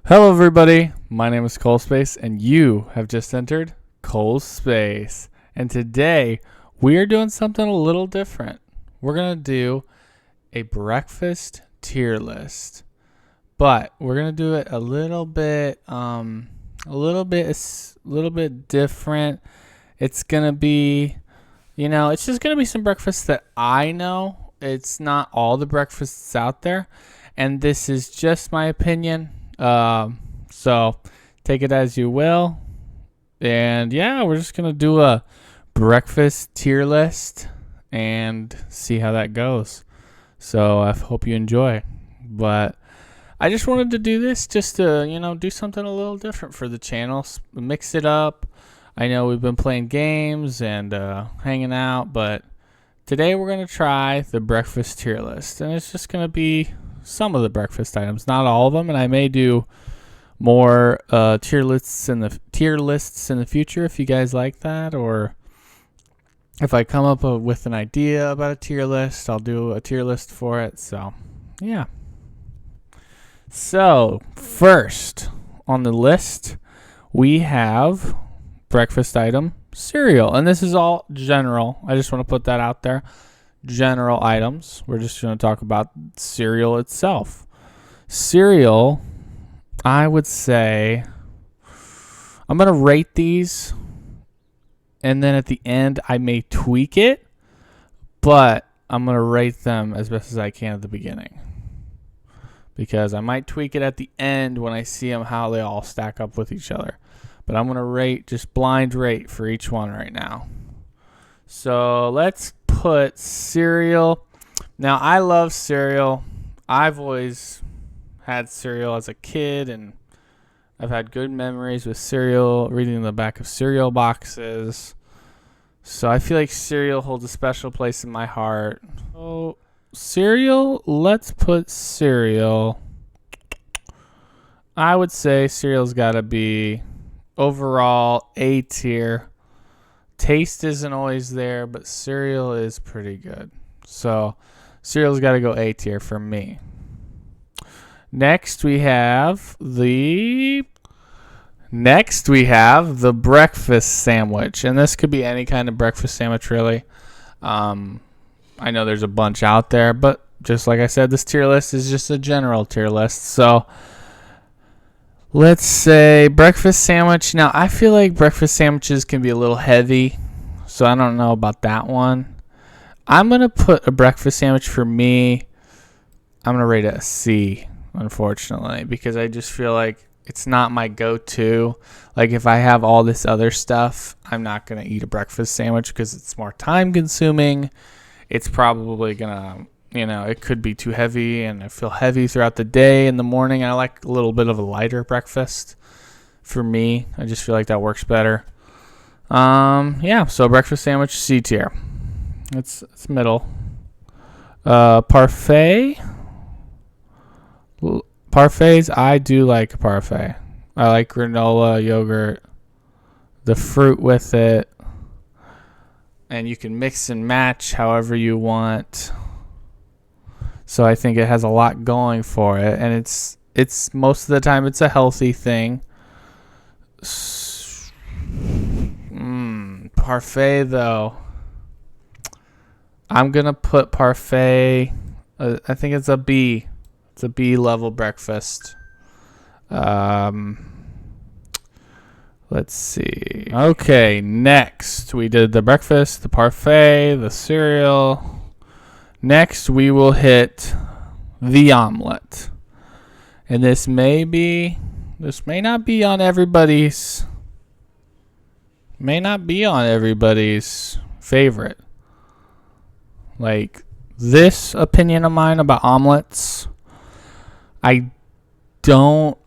Hello, everybody. My name is Cole Space, and you have just entered Cole Space. And today we are doing something a little different. We're gonna do a breakfast tier list, but we're gonna do it a little bit different. It's gonna be, it's just gonna be some breakfasts that I know. It's not all the breakfasts out there, and this is just my opinion. So take it as you will. And yeah, we're just going to do a breakfast tier list and see how that goes. So I hope you enjoy. But I just wanted to do this just to, do something a little different for the channel, mix it up. I know we've been playing games and hanging out, but today we're going to try the breakfast tier list. And it's just going to be some of the breakfast items, not all of them, and I may do more tier lists in the future if you guys like that, or if I come up with an idea about a tier list, I'll do a tier list for it. So yeah. So first on the list we have breakfast item cereal, and this is all general. I just want to put that out there. General items. We're just going to talk about cereal itself. Cereal, I would say, I'm going to rate these, and then at the end I may tweak it, but I'm going to rate them as best as I can at the beginning, because I might tweak it at the end when I see them, how they all stack up with each other. But I'm going to rate, just blind rate for each one right now. So let's put cereal. Now, I love cereal. I've always had cereal as a kid, and I've had good memories with cereal, reading the back of cereal boxes. So I feel like cereal holds a special place in my heart. So cereal, let's put cereal. I would say cereal's got to be overall A tier. Taste isn't always there, but cereal is pretty good. So cereal's got to go A tier for me. Next we have the breakfast sandwich, and this could be any kind of breakfast sandwich really. I know there's a bunch out there, but just like I said, this tier list is just a general tier list. So let's say breakfast sandwich. Now, I feel like breakfast sandwiches can be a little heavy, so I don't know about that one. I'm going to put a breakfast sandwich for me. I'm going to rate it a C, unfortunately, because I just feel like it's not my go-to. Like, if I have all this other stuff, I'm not going to eat a breakfast sandwich because it's more time-consuming. It's probably going to, it could be too heavy, and I feel heavy throughout the day. In the morning, I like a little bit of a lighter breakfast. For me, I just feel like that works better. So breakfast sandwich, C tier. It's middle. Parfait. Parfaits, I do like a parfait. I like granola, yogurt, the fruit with it, and you can mix and match however you want. So I think it has a lot going for it, and it's most of the time it's a healthy thing. Parfait though, I'm gonna put parfait. I think it's a B. It's a B level breakfast. Let's see. Okay, next we did the breakfast, the parfait, the cereal. Next, we will hit the omelet. And this may not be on everybody's favorite. Like, this opinion of mine about omelets, I don't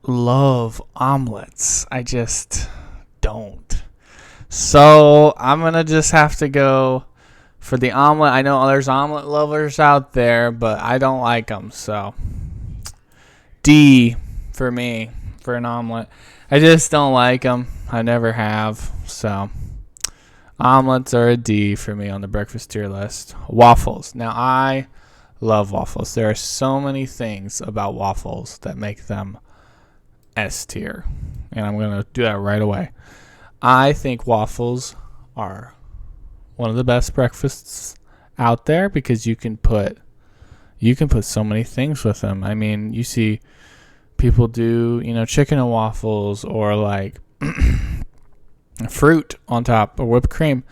love omelets. I just don't. So I'm going to just have to go for the omelet. I know there's omelet lovers out there, but I don't like them. So D for me for an omelet. I just don't like them. I never have. So omelets are a D for me on the breakfast tier list. Waffles. Now, I love waffles. There are so many things about waffles that make them S tier. And I'm going to do that right away. I think waffles are one of the best breakfasts out there because you can put so many things with them. I mean, you see people do, chicken and waffles, or like fruit on top, or whipped cream.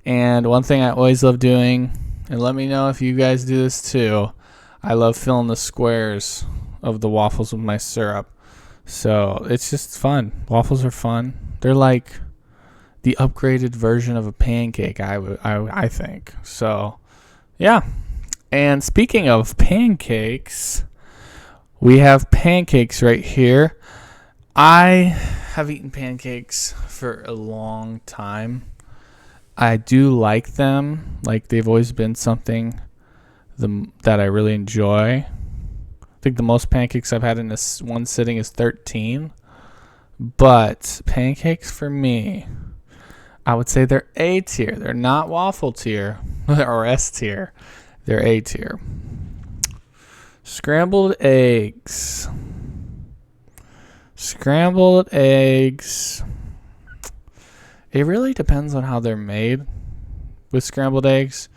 And one thing I always love doing, and let me know if you guys do this too, I love filling the squares of the waffles with my syrup. So it's just fun. Waffles are fun. They're like the upgraded version of a pancake, I think. So, yeah. And speaking of pancakes, we have pancakes right here. I have eaten pancakes for a long time. I do like them. Like, they've always been something that I really enjoy. I think the most pancakes I've had in this one sitting is 13. But pancakes for me, I would say they're A tier. They're not waffle tier or S tier. They're A tier. Scrambled eggs. Scrambled eggs. It really depends on how they're made with scrambled eggs.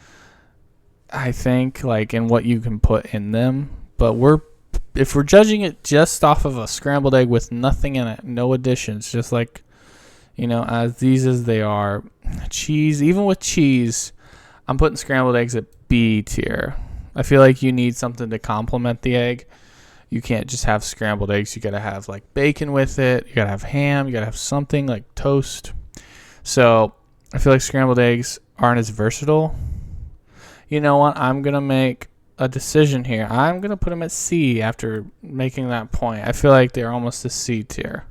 I think, like, in what you can put in them. But if we're judging it just off of a scrambled egg with nothing in it, no additions, just like, as these as they are. Cheese, even with cheese, I'm putting scrambled eggs at B tier. I feel like you need something to complement the egg. You can't just have scrambled eggs. You got to have like bacon with it. You got to have ham. You got to have something like toast. So I feel like scrambled eggs aren't as versatile. You know what? I'm going to make a decision here. I'm going to put them at C after making that point. I feel like they're almost a C tier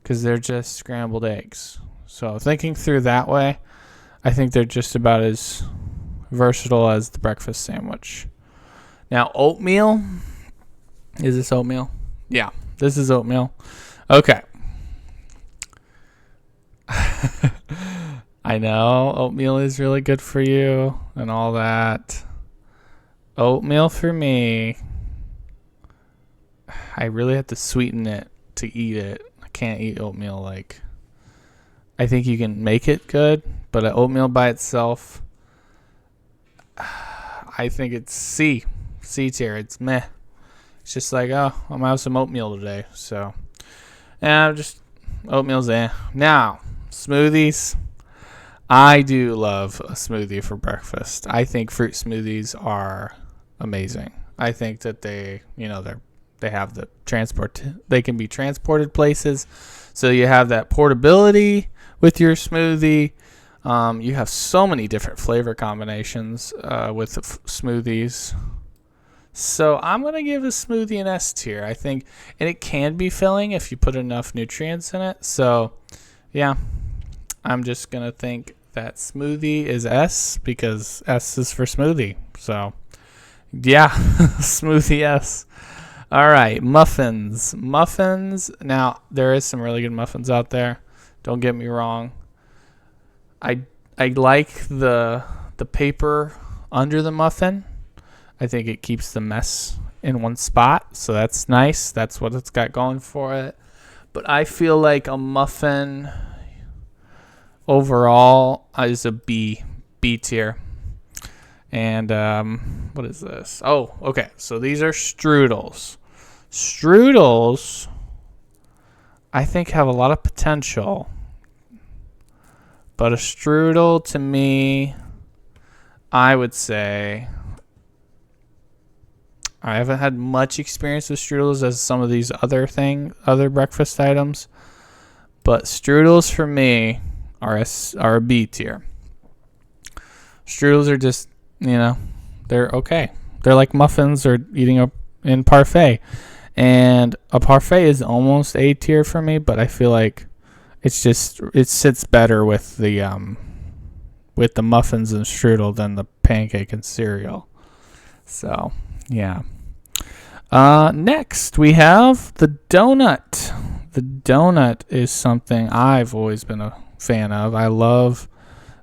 because they're just scrambled eggs. So thinking through that way, I think they're just about as versatile as the breakfast sandwich. Now, oatmeal. Is this oatmeal? Yeah, this is oatmeal. Okay. I know oatmeal is really good for you and all that. Oatmeal for me, I really have to sweeten it to eat it. I can't eat oatmeal like... I think you can make it good, but oatmeal by itself, I think it's C tier. It's meh. It's just like, oh, I'm gonna have some oatmeal today. So, just oatmeal's there. Now, smoothies. I do love a smoothie for breakfast. I think fruit smoothies are amazing. I think that they have the transport. They can be transported places, so you have that portability with your smoothie. You have so many different flavor combinations with smoothies. So I'm going to give a smoothie an S tier, I think. And it can be filling if you put enough nutrients in it. So, yeah, I'm just going to think that smoothie is S because S is for smoothie. So, yeah, smoothie S. All right, muffins. Muffins. Now, there is some really good muffins out there. Don't get me wrong. I like the paper under the muffin. I think it keeps the mess in one spot, so that's nice. That's what it's got going for it. But I feel like a muffin overall is a B tier. And what is this? Oh, okay. So these are strudels. Strudels, I think, have a lot of potential. But a strudel, to me, I would say... I haven't had much experience with strudels as some of these other breakfast items, but strudels for me are a B tier. Strudels are just, they're okay. They're like muffins or eating in parfait, and a parfait is almost A tier for me, but I feel like it sits better with the muffins and strudel than the pancake and cereal. So. Yeah. Next, we have the donut. The donut is something I've always been a fan of. I love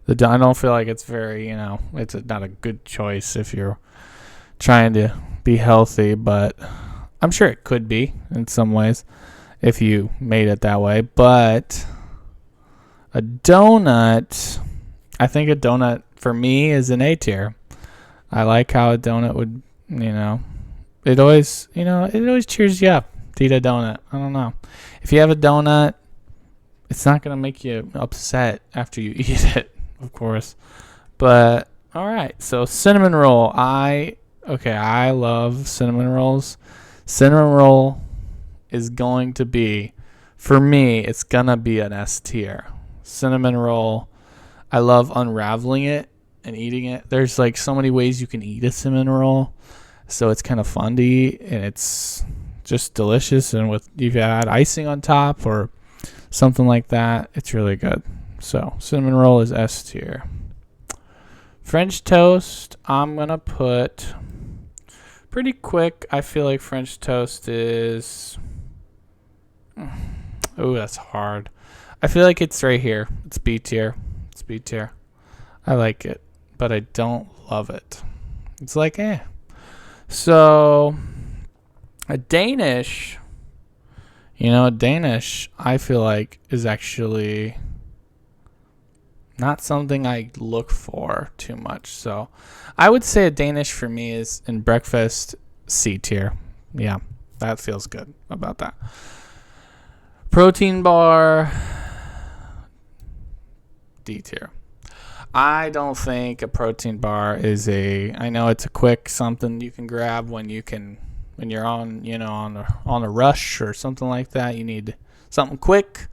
the donut. I don't feel like it's very, it's not a good choice if you're trying to be healthy, but I'm sure it could be in some ways. if you made it that way. But a donut, I think a donut for me is an A tier. I like how a donut would, it always cheers you up to eat a donut. I don't know. If you have a donut, it's not going to make you upset after you eat it, of course. But, all right. So, cinnamon roll. I love cinnamon rolls. Cinnamon roll is going to be, for me, it's going to be an S tier. Cinnamon roll, I love unraveling it and eating it. There's like so many ways you can eat a cinnamon roll. So it's kind of fun to eat, and it's just delicious. And with if you add icing on top or something like that, it's really good. So cinnamon roll is S tier. French toast, I'm going to put pretty quick. I feel like French toast is... Oh, that's hard. I feel like it's right here. It's B tier. It's B tier. I like it, but I don't love it. It's like, eh. So, a Danish, I feel like is actually not something I look for too much. So, I would say a Danish for me is in breakfast C tier. Yeah, that feels good about that. Protein bar, D tier. I don't think a protein bar is I know it's a quick something you can grab when you're on, on a rush or something like that. You need something quick.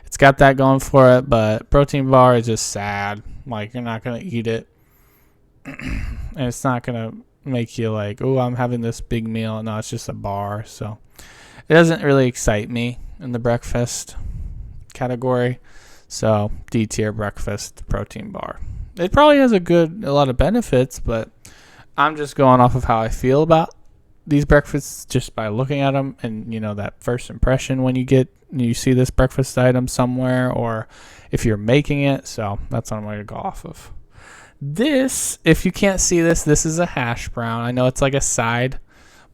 It's got that going for it, but protein bar is just sad. Like, you're not going to eat it. And it's not going to make you like, oh, I'm having this big meal. No, it's just a bar. So it doesn't really excite me in the breakfast category. So D tier breakfast protein bar. It probably has a lot of benefits, but I'm just going off of how I feel about these breakfasts just by looking at them and, that first impression when you see this breakfast item somewhere or if you're making it. So that's what I'm going to go off of. This, if you can't see this is a hash brown. I know it's like a side,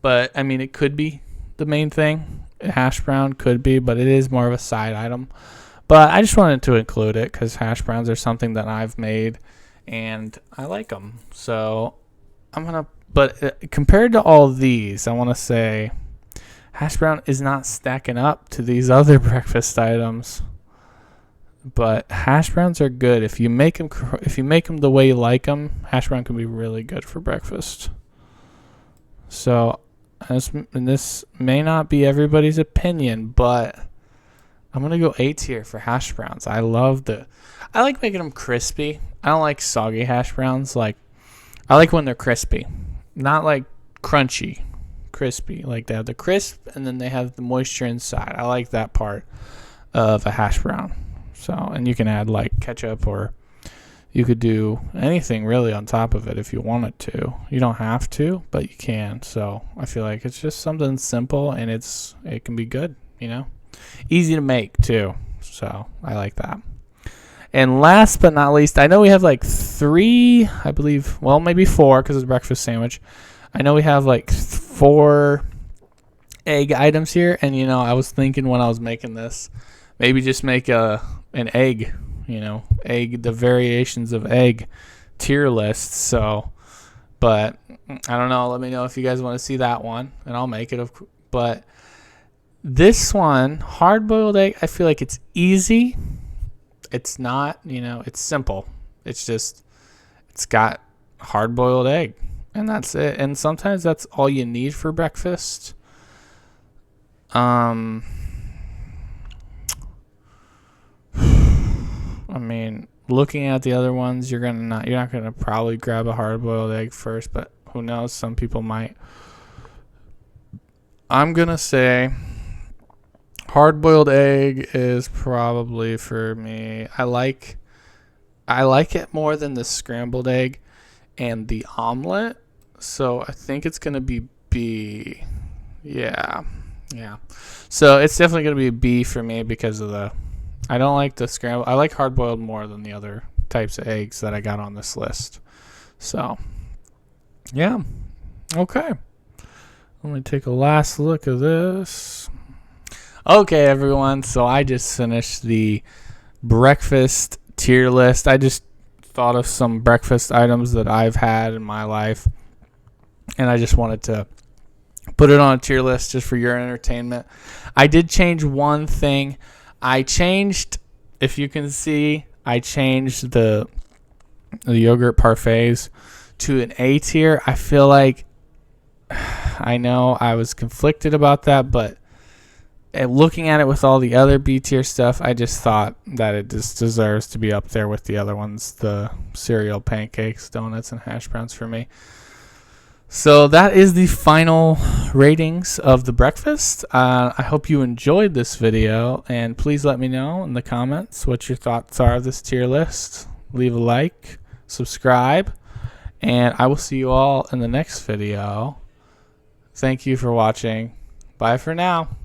but I mean, it could be the main thing. A hash brown could be, but it is more of a side item. But I just wanted to include it because hash browns are something that I've made and I like them. So but compared to all of these, I want to say hash brown is not stacking up to these other breakfast items. But hash browns are good. If you make them the way you like them, hash brown can be really good for breakfast. So, and this may not be everybody's opinion, but I'm going to go A tier for hash browns. I like making them crispy. I don't like soggy hash browns. I like when they're crispy. Not like crunchy, crispy. Like they have the crisp and then they have the moisture inside. I like that part of a hash brown. So, and you can add like ketchup or you could do anything really on top of it if you wanted to. You don't have to, but you can. So I feel like it's just something simple and it can be good, Easy to make too. So I like that. And last but not least, I know we have like 3, I believe, well, maybe 4 because it's a breakfast sandwich. I know we have like 4 egg items here. And, I was thinking when I was making this, maybe just make an egg, the variations of egg tier list. So, but I don't know. Let me know if you guys want to see that one and I'll make it. But this one, hard-boiled egg, I feel like it's easy. It's not, it's simple. It's just, it's got hard-boiled egg, and that's it. And sometimes that's all you need for breakfast. I mean, looking at the other ones, you're not gonna probably grab a hard-boiled egg first, but who knows? Some people might. I'm gonna say hard-boiled egg is probably for me. I like it more than the scrambled egg and the omelet. So I think it's going to be B. Yeah. So it's definitely going to be a B for me because of I don't like the scrambled. I like hard-boiled more than the other types of eggs that I got on this list. So, yeah. Okay. Let me take a last look at this. Okay, everyone. So I just finished the breakfast tier list. I just thought of some breakfast items that I've had in my life, and I just wanted to put it on a tier list just for your entertainment. I did change one thing. I changed, if you can see, I changed the yogurt parfaits to an A tier. I feel like, I know I was conflicted about that, but looking at it with all the other B tier stuff, I just thought that it just deserves to be up there with the other ones, the cereal, pancakes, donuts, and hash browns for me. So that is the final ratings of the breakfast. I hope you enjoyed this video, and please let me know in the comments what your thoughts are of this tier list. Leave a like, subscribe, and I will see you all in the next video. Thank you for watching. Bye for now.